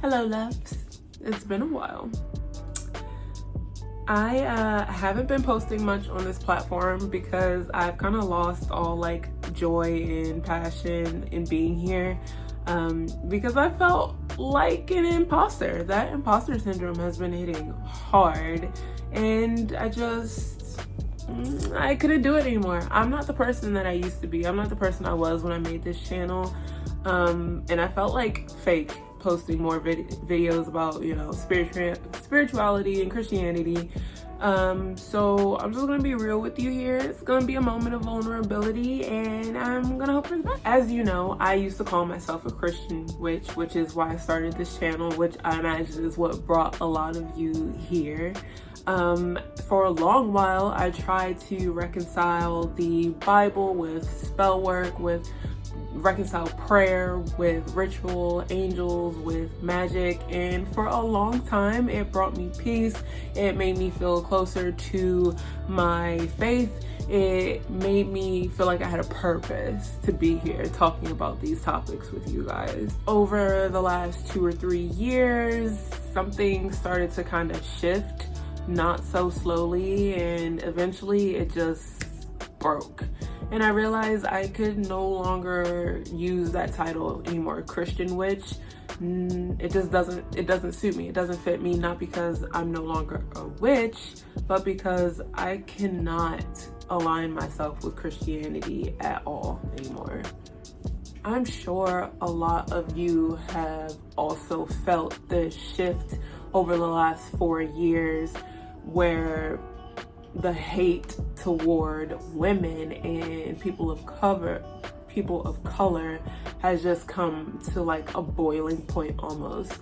Hello, loves. It's been a while. I haven't been posting much on this platform because I've kind of lost all like joy and passion in being here because I felt like an imposter. That imposter syndrome has been hitting hard and I couldn't do it anymore. I'm not the person that I used to be. I'm not the person I was when I made this channel. And I felt like fake posting more videos about, spirituality and Christianity. So I'm just gonna be real with you here. It's gonna be a moment of vulnerability and I'm gonna hope for the best. As you know, I used to call myself a Cristian Witch, which is why I started this channel, which I imagine is what brought a lot of you here. For a long while, I tried to reconcile the Bible with spell work, reconcile prayer with ritual, angels with magic, and for a long time it brought me peace. It made me feel closer to my faith. It made me feel like I had a purpose to be here talking about these topics with you guys. Over the last 2 or 3 years, something started to kind of shift, not so slowly, and eventually it just broke. And I realized I could no longer use that title anymore, Cristian Witch. It doesn't suit me. It doesn't fit me, not because I'm no longer a witch, but because I cannot align myself with Christianity at all anymore. I'm sure a lot of you have also felt this shift over the last 4 years where the hate toward women and people of color has just come to like a boiling point almost.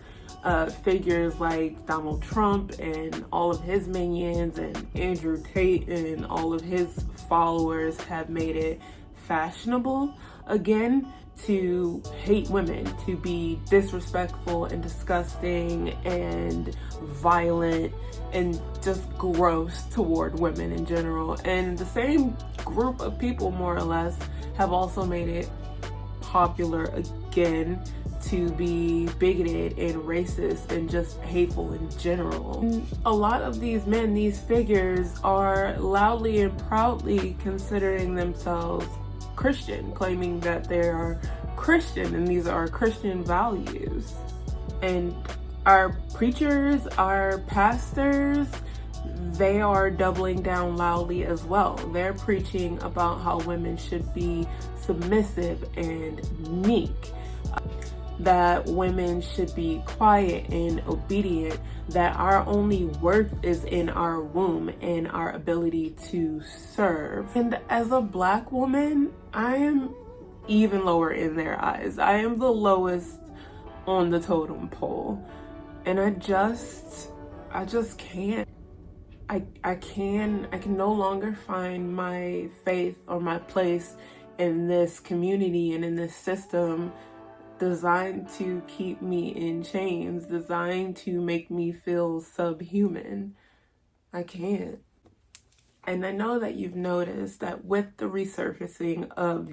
Figures like Donald Trump and all of his minions and Andrew Tate and all of his followers have made it fashionable again to hate women, to be disrespectful and disgusting and violent and just gross toward women in general. And the same group of people, more or less, have also made it popular again to be bigoted and racist and just hateful in general. And a lot of these men, these figures, are loudly and proudly considering themselves Christian, claiming that they are Christian and these are Christian values. And our preachers, our pastors, they are doubling down loudly as well. They're preaching about how women should be submissive and meek, that women should be quiet and obedient, that our only worth is in our womb and our ability to serve. And as a Black woman, I am even lower in their eyes. I am the lowest on the totem pole. And I just can't. I can no longer find my faith or my place in this community and in this system designed to keep me in chains, designed to make me feel subhuman. I can't. And I know that you've noticed that with the resurfacing of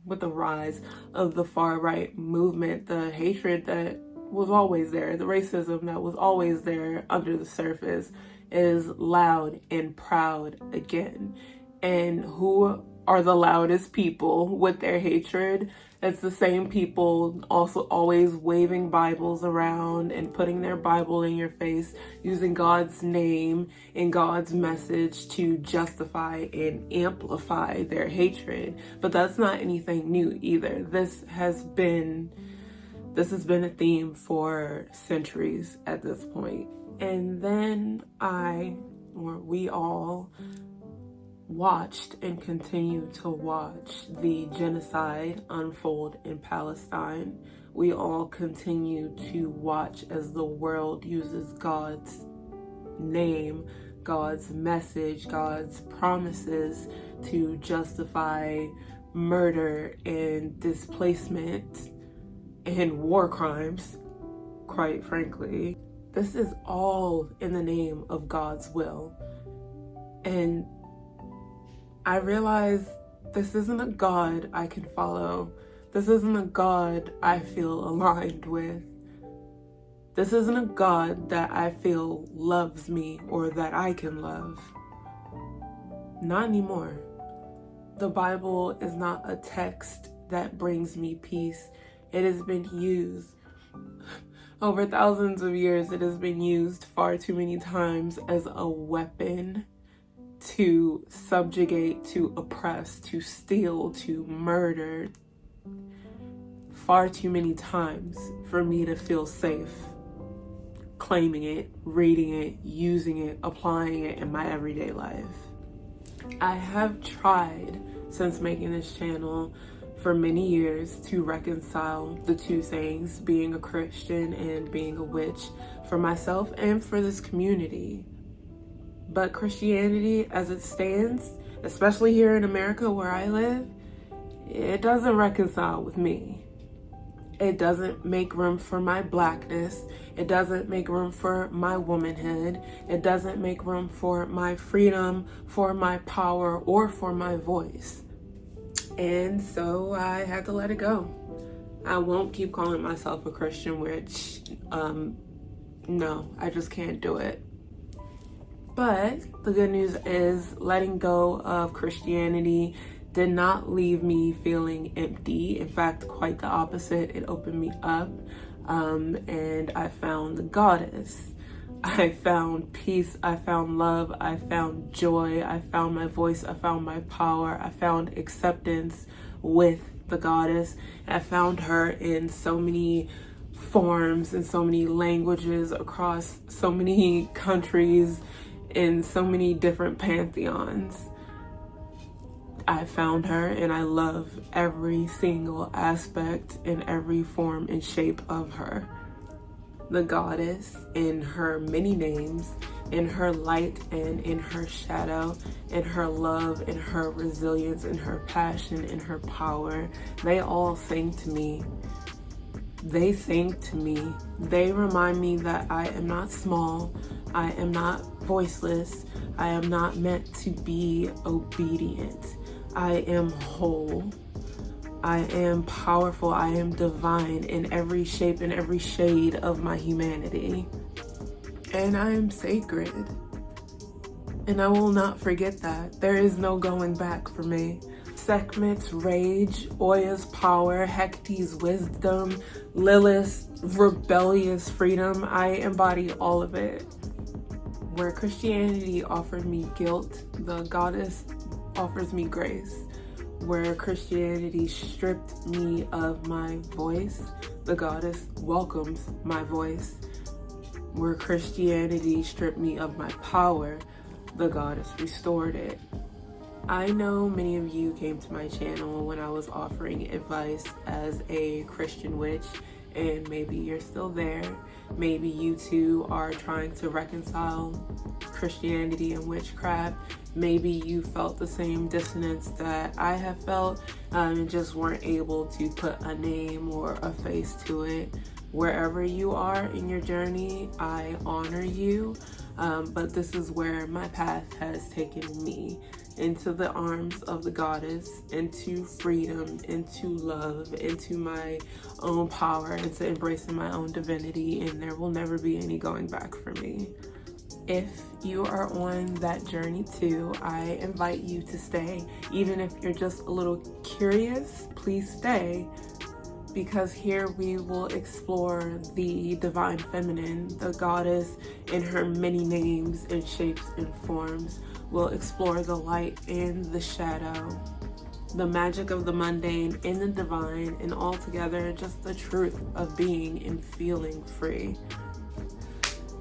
with the rise of the far right movement, the hatred that was always there, the racism that was always there under the surface is loud and proud again. And who are the loudest people with their hatred? It's the same people also always waving Bibles around and putting their Bible in your face, using God's name and God's message to justify and amplify their hatred. But that's not anything new either. This has been a theme for centuries at this point. And then we all watched and continue to watch the genocide unfold in Palestine. We all continue to watch as the world uses God's name, God's message, God's promises to justify murder and displacement and war crimes, quite frankly. This is all in the name of God's will. And I realize this isn't a God I can follow. This isn't a God I feel aligned with. This isn't a God that I feel loves me or that I can love. Not anymore. The Bible is not a text that brings me peace. It has been used over thousands of years. It has been used far too many times as a weapon to subjugate, to oppress, to steal, to murder. Far too many times for me to feel safe claiming it, reading it, using it, applying it in my everyday life. I have tried since making this channel for many years to reconcile the two things, being a Christian and being a witch, for myself and for this community. But Christianity as it stands, especially here in America where I live, it doesn't reconcile with me. It doesn't make room for my blackness. It doesn't make room for my womanhood. It doesn't make room for my freedom, for my power, or for my voice. And so I had to let it go. I won't keep calling myself a Christian witch. No, I just can't do it. But the good news is letting go of Christianity did not leave me feeling empty. In fact, quite the opposite. It opened me up, and I found the goddess. I found peace, I found love, I found joy, I found my voice, I found my power, I found acceptance with the goddess. I found her in so many forms, in so many languages, across so many countries, in so many different pantheons. I found her, and I love every single aspect and every form and shape of her. The goddess in her many names, in her light and in her shadow, in her love, in her resilience, in her passion, in her power, they all sing to me. They sing to me. They remind me that I am not small, I am not voiceless, I am not meant to be obedient. I am whole. I am powerful. I am divine in every shape and every shade of my humanity. And I am sacred. And I will not forget that. There is no going back for me. Sekhmet's rage, Oya's power, Hecate's wisdom, Lilith's rebellious freedom. I embody all of it. Where Christianity offered me guilt, the goddess offers me grace. Where Christianity stripped me of my voice, the goddess welcomes my voice. Where Christianity stripped me of my power, the goddess restored it. I know many of you came to my channel when I was offering advice as a Christian witch, and maybe you're still there. Maybe you too are trying to reconcile Christianity and witchcraft. Maybe you felt the same dissonance that I have felt and just weren't able to put a name or a face to it. Wherever you are in your journey, I honor you, but this is where my path has taken me, into the arms of the goddess, into freedom, into love, into my own power, into embracing my own divinity, and there will never be any going back for me. If you are on that journey too, I invite you to stay. Even if you're just a little curious, please stay, because here we will explore the divine feminine, the goddess in her many names and shapes and forms. We'll explore the light and the shadow, the magic of the mundane and the divine, and altogether just the truth of being and feeling free.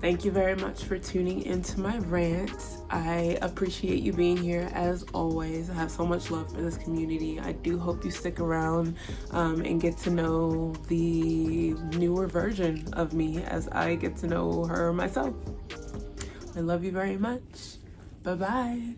Thank you very much for tuning into my rant. I appreciate you being here as always. I have so much love for this community. I do hope you stick around and get to know the newer version of me as I get to know her myself. I love you very much. Bye-bye.